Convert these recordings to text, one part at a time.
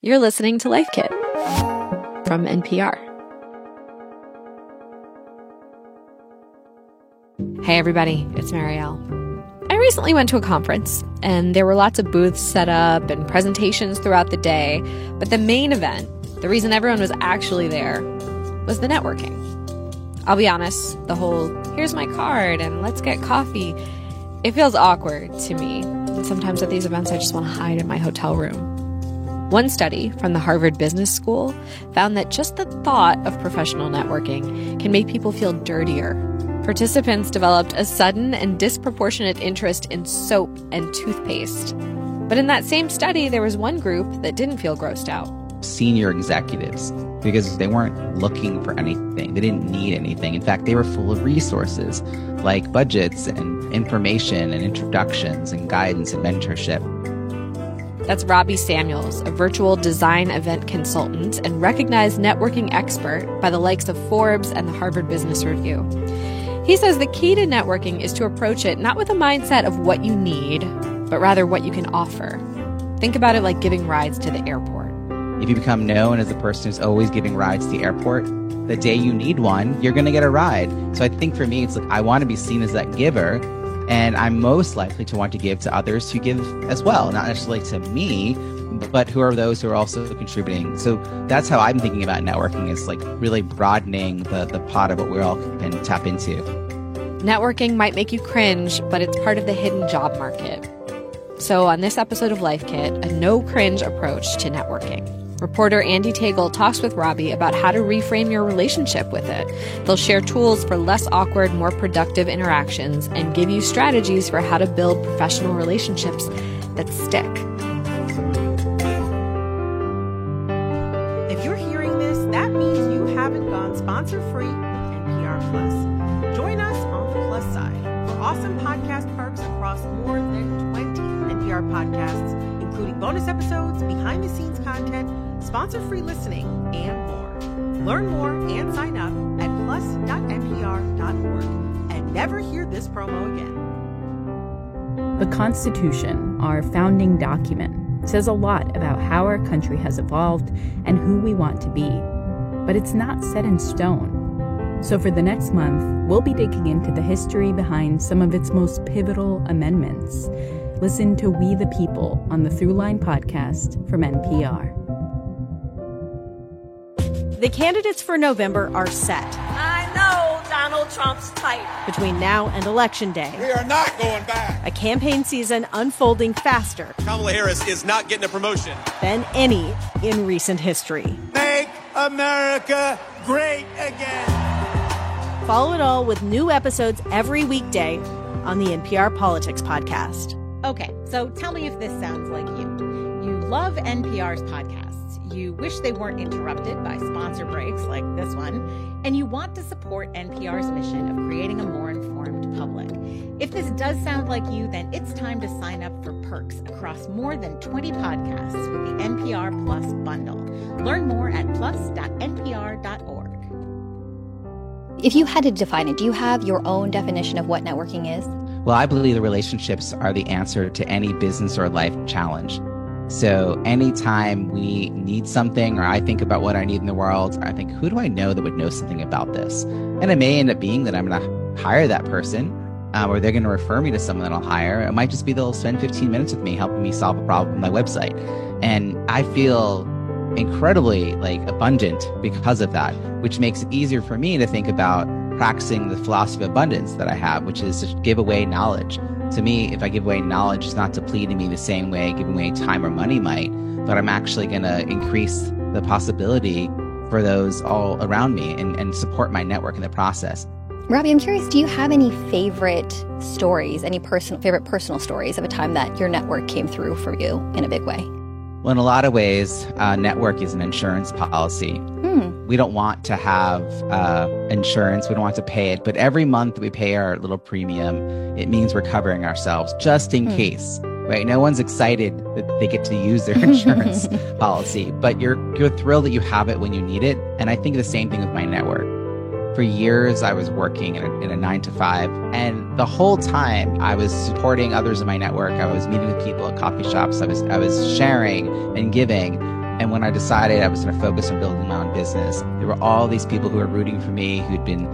You're listening to Life Kit from NPR. Hey everybody, it's Marielle. I recently went to a conference and there were lots of booths set up and presentations throughout the day, but the main event, the reason everyone was actually there, was the networking. I'll be honest, the whole, here's my card and let's get coffee, it feels awkward to me. And sometimes at these events I just want to hide in my hotel room. One study from the Harvard Business School found that just the thought of professional networking can make people feel dirtier. Participants developed a sudden and disproportionate interest in soap and toothpaste. But in that same study, there was one group that didn't feel grossed out. Senior executives, because they weren't looking for anything. They didn't need anything. In fact, they were full of resources like budgets and information and introductions and guidance and mentorship. That's Robbie Samuels, a virtual design event consultant and recognized networking expert by the likes of Forbes and the Harvard Business Review. He says the key to networking is to approach it not with a mindset of what you need, but rather what you can offer. Think about it like giving rides to the airport. If you become known as the person who's always giving rides to the airport, the day you need one, you're going to get a ride. So I think for me, it's like I want to be seen as that giver. And I'm most likely to want to give to others who give as well, not necessarily to me, but who are those who are also contributing. So that's how I'm thinking about networking, is like really broadening the pot of what we all can tap into. Networking might make you cringe, but it's part of the hidden job market. So on this episode of Life Kit, a no-cringe approach to networking. Reporter Andy Tagle talks with Robbie about how to reframe your relationship with it. They'll share tools for less awkward, more productive interactions and give you strategies for how to build professional relationships that stick. If you're hearing this, that means you haven't gone sponsor-free with NPR Plus. Join us on the plus side for awesome podcast perks across more than 20 NPR podcasts, including bonus episodes, behind-the-scenes content, sponsor-free listening, and more. Learn more and sign up at plus.npr.org and never hear this promo again. The Constitution, our founding document, says a lot about how our country has evolved and who we want to be. But it's not set in stone. So for the next month, we'll be digging into the history behind some of its most pivotal amendments. Listen to We the People on the Throughline podcast from NPR. The candidates for November are set. I know Donald Trump's type. Between now and Election Day, we are not going back. A campaign season unfolding faster. Kamala Harris is not getting a promotion Than any in recent history. Make America great again. Follow it all with new episodes every weekday on the NPR Politics Podcast. Okay, so tell me if this sounds like you. You love NPR's podcasts. You wish they weren't interrupted by sponsor breaks like this one, and you want to support NPR's mission of creating a more informed public. If this does sound like you, then it's time to sign up for perks across more than 20 podcasts with the NPR Plus bundle. Learn more at plus.npr.org. If you had to define it, do you have your own definition of what networking is? Well, I believe the relationships are the answer to any business or life challenge. So anytime we need something, or I think about what I need in the world, or I think, who do I know that would know something about this? And it may end up being that I'm going to hire that person, or they're going to refer me to someone that I'll hire. It might just be they'll spend 15 minutes with me helping me solve a problem on my website. And I feel incredibly abundant because of that, which makes it easier for me to think about practicing the philosophy of abundance that I have, which is to give away knowledge. To me, if I give away knowledge, it's not depleting me the same way giving away time or money might, but I'm actually going to increase the possibility for those all around me and support my network in the process. Robbie, I'm curious, do you have any favorite stories, any favorite personal stories of a time that your network came through for you in a big way? Well, in a lot of ways, network is an insurance policy. We don't want to have insurance. We don't want to pay it. But every month we pay our little premium, it means we're covering ourselves just in case. Right? No one's excited that they get to use their insurance policy, but you're thrilled that you have it when you need it. And I think the same thing with my network. For years, I was working in a 9-to-5, and the whole time I was supporting others in my network. I was meeting with people at coffee shops. I was sharing and giving. And when I decided I was going to focus on building my own business, there were all these people who were rooting for me, who'd been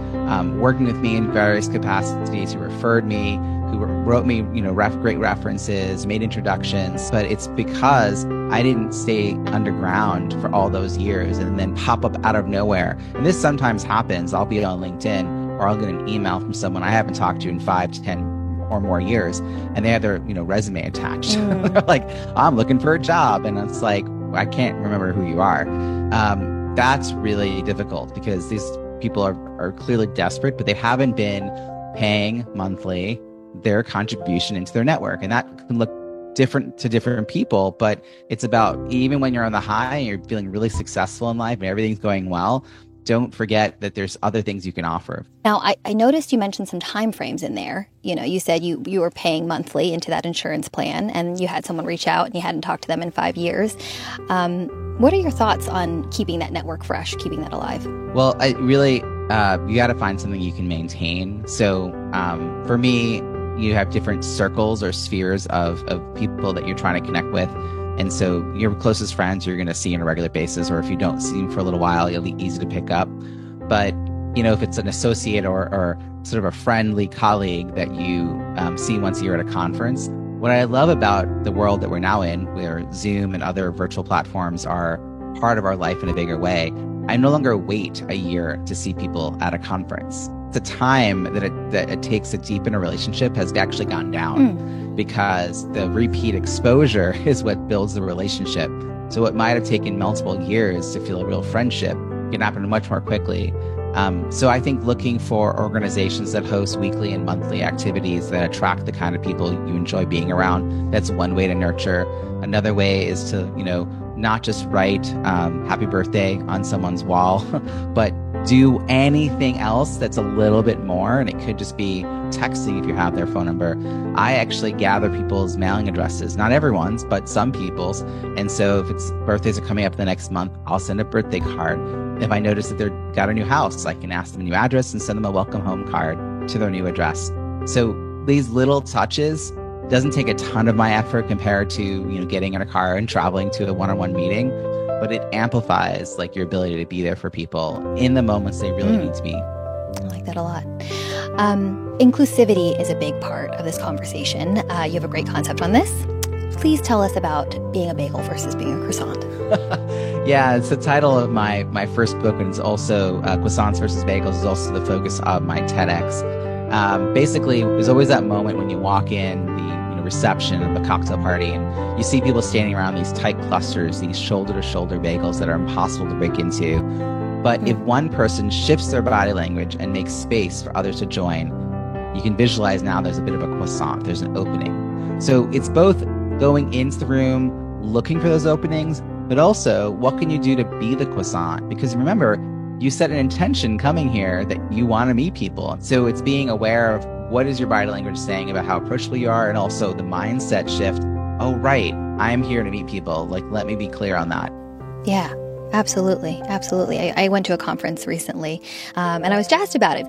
working with me in various capacities, who referred me, who wrote me, great references, made introductions. But it's because I didn't stay underground for all those years and then pop up out of nowhere. And this sometimes happens. I'll be on LinkedIn, or I'll get an email from someone I haven't talked to in 5 to 10 or more years, and they have their resume attached. They're like, I'm looking for a job, and it's like, I can't remember who you are. That's really difficult because these people are clearly desperate, but they haven't been paying monthly their contribution into their network. And that can look different to different people, but it's about, even when you're on the high and you're feeling really successful in life and everything's going well, don't forget that there's other things you can offer. Now, I noticed you mentioned some time frames in there. You said you were paying monthly into that insurance plan, and you had someone reach out and you hadn't talked to them in 5 years. What are your thoughts on keeping that network fresh, keeping that alive? Well, I really, you got to find something you can maintain. So for me, you have different circles or spheres of people that you're trying to connect with. And so your closest friends you're going to see on a regular basis, or if you don't see them for a little while, it'll be easy to pick up. But, if it's an associate or sort of a friendly colleague that you see once a year at a conference, what I love about the world that we're now in, where Zoom and other virtual platforms are part of our life in a bigger way, I no longer wait a year to see people at a conference. The time that it takes to deepen a relationship has actually gone down because the repeat exposure is what builds the relationship. So what might have taken multiple years to feel a real friendship can happen much more quickly. So I think looking for organizations that host weekly and monthly activities that attract the kind of people you enjoy being around, that's one way to nurture. Another way is to, not just write happy birthday on someone's wall, but do anything else that's a little bit more. And it could just be texting if you have their phone number. I actually gather people's mailing addresses, not everyone's, but some people's. And so if it's birthdays are coming up the next month, I'll send a birthday card. If I notice that they've got a new house, I can ask them a new address and send them a welcome home card to their new address. So these little touches doesn't take a ton of my effort compared to, getting in a car and traveling to a one-on-one meeting, but it amplifies your ability to be there for people in the moments they really need to be. I like that a lot. Inclusivity is a big part of this conversation. You have a great concept on this. Please tell us about being a bagel versus being a croissant. Yeah, it's the title of my first book, and it's also Croissants versus Bagels is also the focus of my TEDx. Basically, there's always that moment when you walk in the reception of the cocktail party and you see people standing around these tight clusters, these shoulder-to-shoulder bagels that are impossible to break into. But if one person shifts their body language and makes space for others to join, you can visualize now there's a bit of a croissant, there's an opening. So it's both going into the room, looking for those openings, but also what can you do to be the croissant? Because remember, you set an intention coming here that you want to meet people. So it's being aware of what is your body language saying about how approachable you are, and also the mindset shift. Oh, right, I'm here to meet people. Let me be clear on that. Yeah, absolutely. Absolutely. I went to a conference recently, and I was jazzed about it.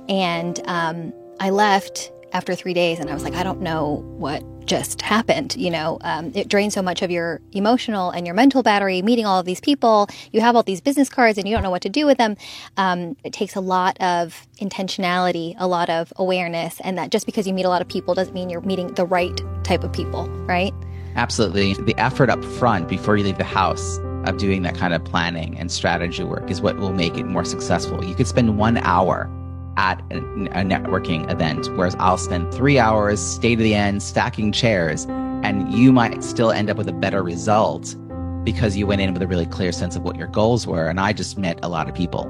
And I left after 3 days, and I was like, I don't know what just happened. It drains so much of your emotional and your mental battery, meeting all of these people. You have all these business cards and you don't know what to do with them. It takes a lot of intentionality, a lot of awareness, and that just because you meet a lot of people doesn't mean you're meeting the right type of people, right? Absolutely. The effort up front before you leave the house of doing that kind of planning and strategy work is what will make it more successful. You could spend 1 hour at a networking event, whereas I'll spend 3 hours, stay to the end, stacking chairs, and you might still end up with a better result because you went in with a really clear sense of what your goals were, and I just met a lot of people.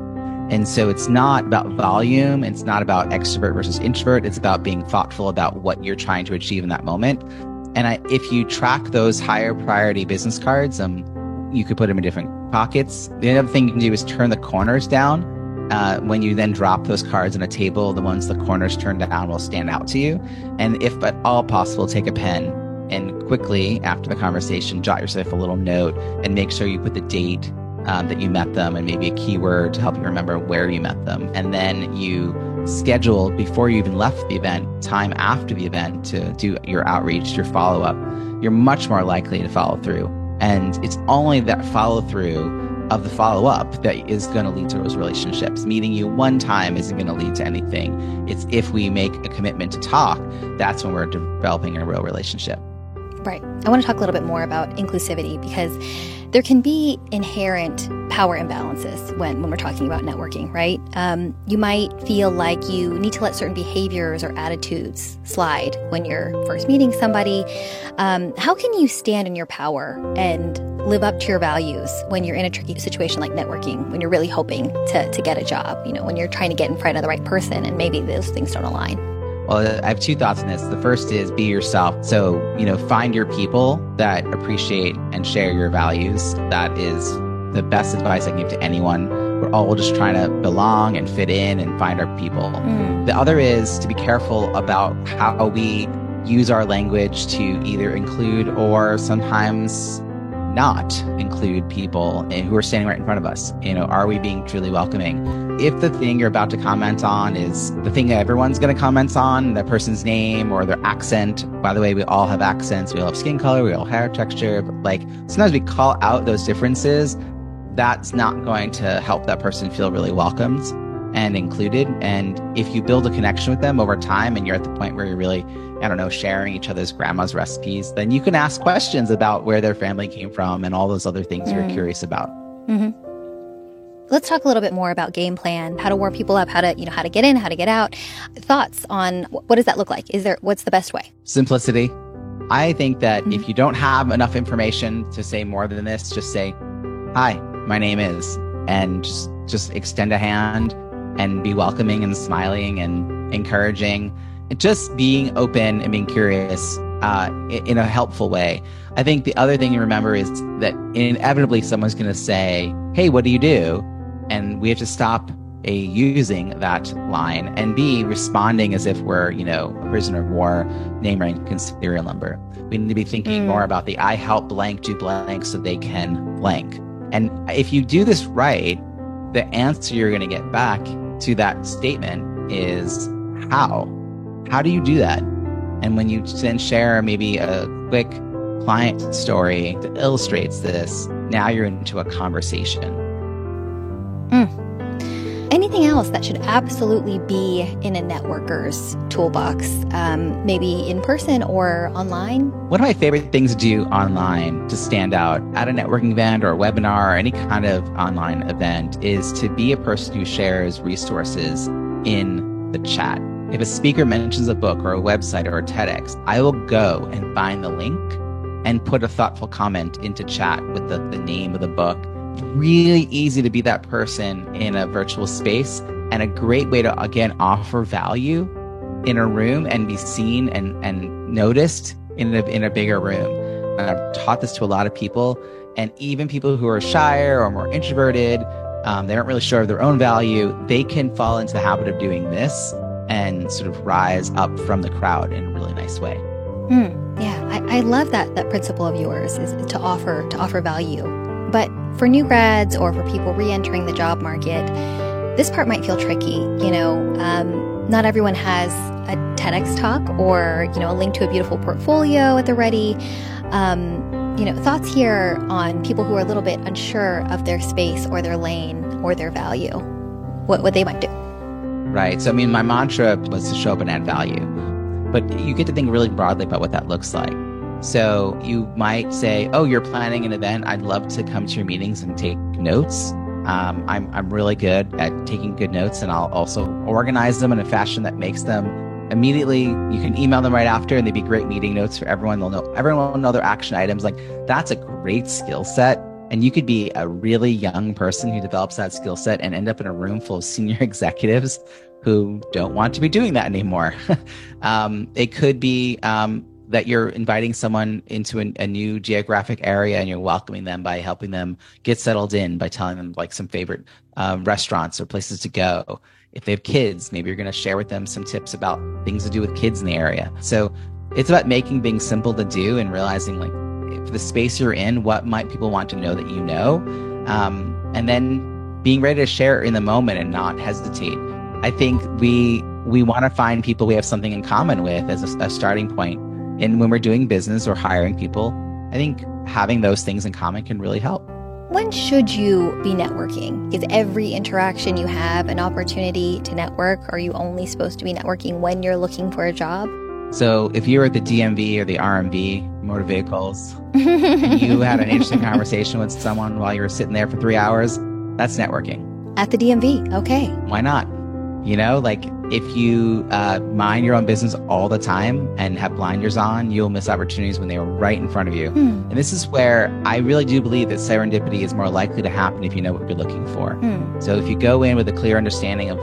And so it's not about volume, it's not about extrovert versus introvert, it's about being thoughtful about what you're trying to achieve in that moment. And if you track those higher priority business cards, you could put them in different pockets. The other thing you can do is turn the corners down. When you then drop those cards on a table, the ones the corners turned down will stand out to you. And if at all possible, take a pen and quickly, after the conversation, jot yourself a little note and make sure you put the date that you met them and maybe a keyword to help you remember where you met them. And then you schedule, before you even left the event, time after the event to do your outreach, your follow-up. You're much more likely to follow through. And it's only that follow through of the follow-up that is going to lead to those relationships. Meeting you one time isn't going to lead to anything. It's if we make a commitment to talk, that's when we're developing a real relationship. Right. I want to talk a little bit more about inclusivity because there can be inherent power imbalances when we're talking about networking, right? You might feel like you need to let certain behaviors or attitudes slide when you're first meeting somebody. How can you stand in your power and live up to your values when you're in a tricky situation like networking, when you're really hoping to get a job, when you're trying to get in front of the right person and maybe those things don't align? Well, I have two thoughts on this. The first is be yourself. So, find your people that appreciate and share your values. That is the best advice I can give to anyone. We're all just trying to belong and fit in and find our people. The other is to be careful about how we use our language to either include or sometimes not include people who are standing right in front of us. Are we being truly welcoming? If the thing you're about to comment on is the thing that everyone's going to comment on, that person's name or their accent. By the way, we all have accents. We all have skin color. We all have hair texture. But sometimes we call out those differences. That's not going to help that person feel really welcomed and included. And if you build a connection with them over time and you're at the point where you're really, sharing each other's grandma's recipes, then you can ask questions about where their family came from and all those other things you're curious about. Let's talk a little bit more about game plan, how to warm people up, how to get in, how to get out. Thoughts on what does that look like? What's the best way? Simplicity. I think that if you don't have enough information to say more than this, just say, "Hi, my name is," and just extend a hand and be welcoming and smiling and encouraging. And just being open and being curious in a helpful way. I think the other thing to remember is that inevitably someone's going to say, "Hey, what do you do?" And we have to stop using that line and B, responding as if we're, a prisoner of war, name, rank, and serial number. We need to be thinking more about the I help blank do blank so they can blank. And if you do this right, the answer you're going to get back to that statement is how. How do you do that? And when you then share maybe a quick client story that illustrates this, now you're into a conversation. Anything else that should absolutely be in a networker's toolbox, maybe in person or online? One of my favorite things to do online to stand out at a networking event or a webinar or any kind of online event is to be a person who shares resources in the chat. If a speaker mentions a book or a website or a TEDx, I will go and find the link and put a thoughtful comment into chat with the name of the book. Really easy to be that person in a virtual space and a great way to, again, offer value in a room and be seen and noticed in a bigger room. And I've taught this to a lot of people, and even people who are shyer or more introverted, they aren't really sure of their own value, they can fall into the habit of doing this and sort of rise up from the crowd in a really nice way. Yeah, I love that principle of yours is to offer value. But for new grads or for people re-entering the job market, this part might feel tricky. Not everyone has a TEDx talk or, a link to a beautiful portfolio at the ready. Thoughts here on people who are a little bit unsure of their space or their lane or their value, what they might do. Right. So, my mantra was to show up and add value. But you get to think really broadly about what that looks like. So you might say, "Oh, you're planning an event. I'd love to come to your meetings and take notes. I'm really good at taking good notes, and I'll also organize them in a fashion that makes them immediately. You can email them right after, and they'd be great meeting notes for everyone. Everyone will know their action items." That's a great skill set. And you could be a really young person who develops that skill set and end up in a room full of senior executives who don't want to be doing that anymore. It could be that you're inviting someone into a new geographic area and you're welcoming them by helping them get settled in, by telling them some favorite restaurants or places to go. If they have kids, maybe you're going to share with them some tips about things to do with kids in the area. So it's about making things simple to do and realizing for the space you're in, what might people want to know that you know, and then being ready to share in the moment and not hesitate. I think we want to find people we have something in common with as a starting point. And when we're doing business or hiring people, I think having those things in common can really help. When should you be networking? Is every interaction you have an opportunity to network? Or are you only supposed to be networking when you're looking for a job? So if you were at the DMV or the RMV, motor vehicles, and you had an interesting conversation with someone while you were sitting there for 3 hours, that's networking. At the DMV, okay. Why not? You know, like if you mind your own business all the time and have blinders on, you'll miss opportunities when they are right in front of you. And this is where I really do believe that serendipity is more likely to happen if you know what you're looking for. So if you go in with a clear understanding of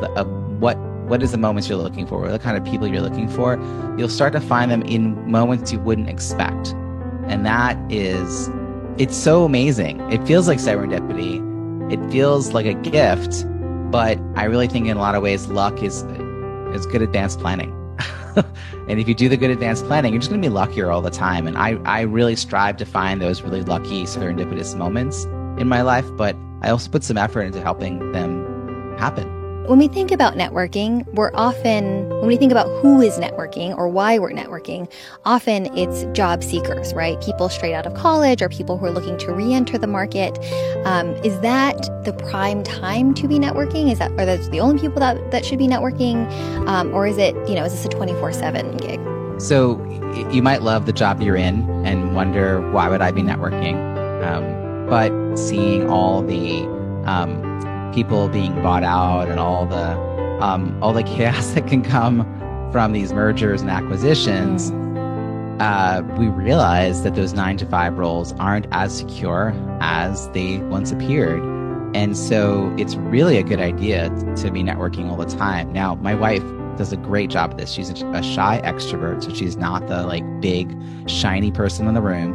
what is the moments you're looking for, what the kind of people you're looking for, you'll start to find them in moments you wouldn't expect. And that is, it's so amazing. It feels like serendipity. It feels like a gift, but I really think in a lot of ways, luck is good advanced planning. And if you do the good advanced planning, you're just going to be luckier all the time. And I really strive to find those really lucky serendipitous moments in my life, but I also put some effort into helping them happen. When we think about networking, when we think about who is networking or why we're networking, often it's job seekers, right? People straight out of college or people who are looking to re-enter the market. Is that the prime time to be networking? Are those the only people that should be networking? Or is it, is this a 24/7 gig? So you might love the job you're in and wonder, why would I be networking? But seeing all the people being bought out and all the chaos that can come from these mergers and acquisitions, we realize that those 9-to-5 roles aren't as secure as they once appeared. And so it's really a good idea to be networking all the time. Now, my wife does a great job of this. She's a shy extrovert, so she's not the big, shiny person in the room.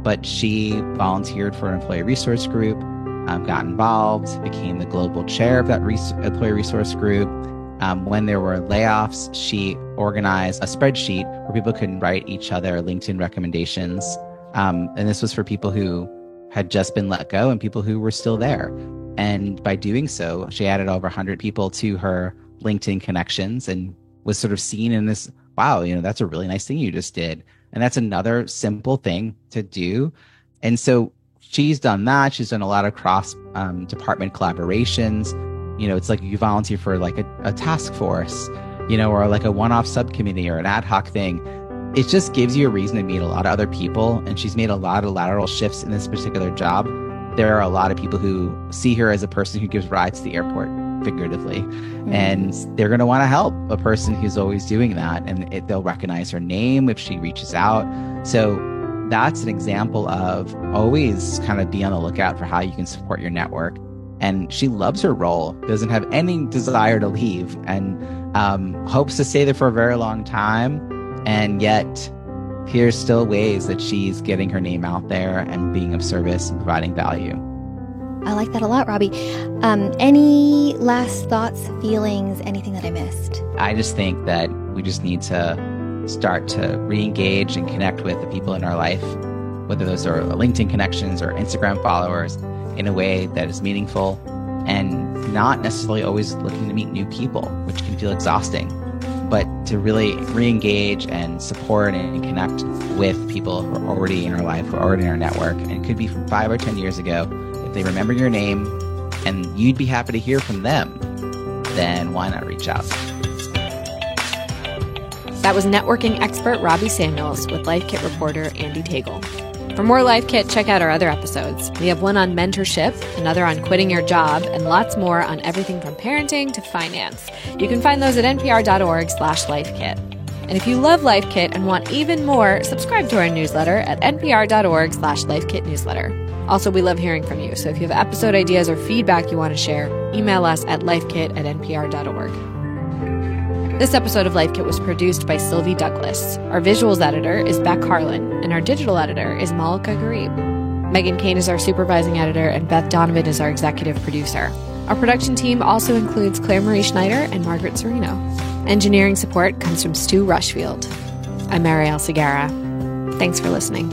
But she volunteered for an employee resource group, got involved, became the global chair of that employee resource group. When there were layoffs, she organized a spreadsheet where people could write each other LinkedIn recommendations. And this was for people who had just been let go and people who were still there. And by doing so, she added over 100 people to her LinkedIn connections and was sort of seen in this, wow, that's a really nice thing you just did. And that's another simple thing to do. And so she's done that. She's done a lot of cross department collaborations. It's like you volunteer for a task force, or a one-off subcommittee or an ad hoc thing. It just gives you a reason to meet a lot of other people. And she's made a lot of lateral shifts in this particular job. There are a lot of people who see her as a person who gives rides to the airport, figuratively. And they're going to want to help a person who's always doing that. And they'll recognize her name if she reaches out. So that's an example of always kind of be on the lookout for how you can support your network. And she loves her role, doesn't have any desire to leave, and hopes to stay there for a very long time. And yet, here's still ways that she's getting her name out there and being of service and providing value. I like that a lot, Robbie. Any last thoughts, feelings, anything that I missed? I just think that we just need to start to re-engage and connect with the people in our life, whether those are LinkedIn connections or Instagram followers, in a way that is meaningful and not necessarily always looking to meet new people, which can feel exhausting, but to really re-engage and support and connect with people who are already in our life, who are already in our network. And it could be from 5 or 10 years ago. If they remember your name and you'd be happy to hear from them, then why not reach out? That was networking expert Robbie Samuels with Life Kit reporter Andy Tagle. For more Life Kit, check out our other episodes. We have one on mentorship, another on quitting your job, and lots more on everything from parenting to finance. You can find those at npr.org/lifekit. And if you love Life Kit and want even more, subscribe to our newsletter at npr.org/lifekitnewsletter. Also, we love hearing from you, so if you have episode ideas or feedback you want to share, email us at lifekit@npr.org. This episode of Life Kit was produced by Sylvie Douglas. Our visuals editor is Beck Harlan, and our digital editor is Malika Garib. Megan Kane is our supervising editor, and Beth Donovan is our executive producer. Our production team also includes Claire Marie Schneider and Margaret Serino. Engineering support comes from Stu Rushfield. I'm Marielle Segarra. Thanks for listening.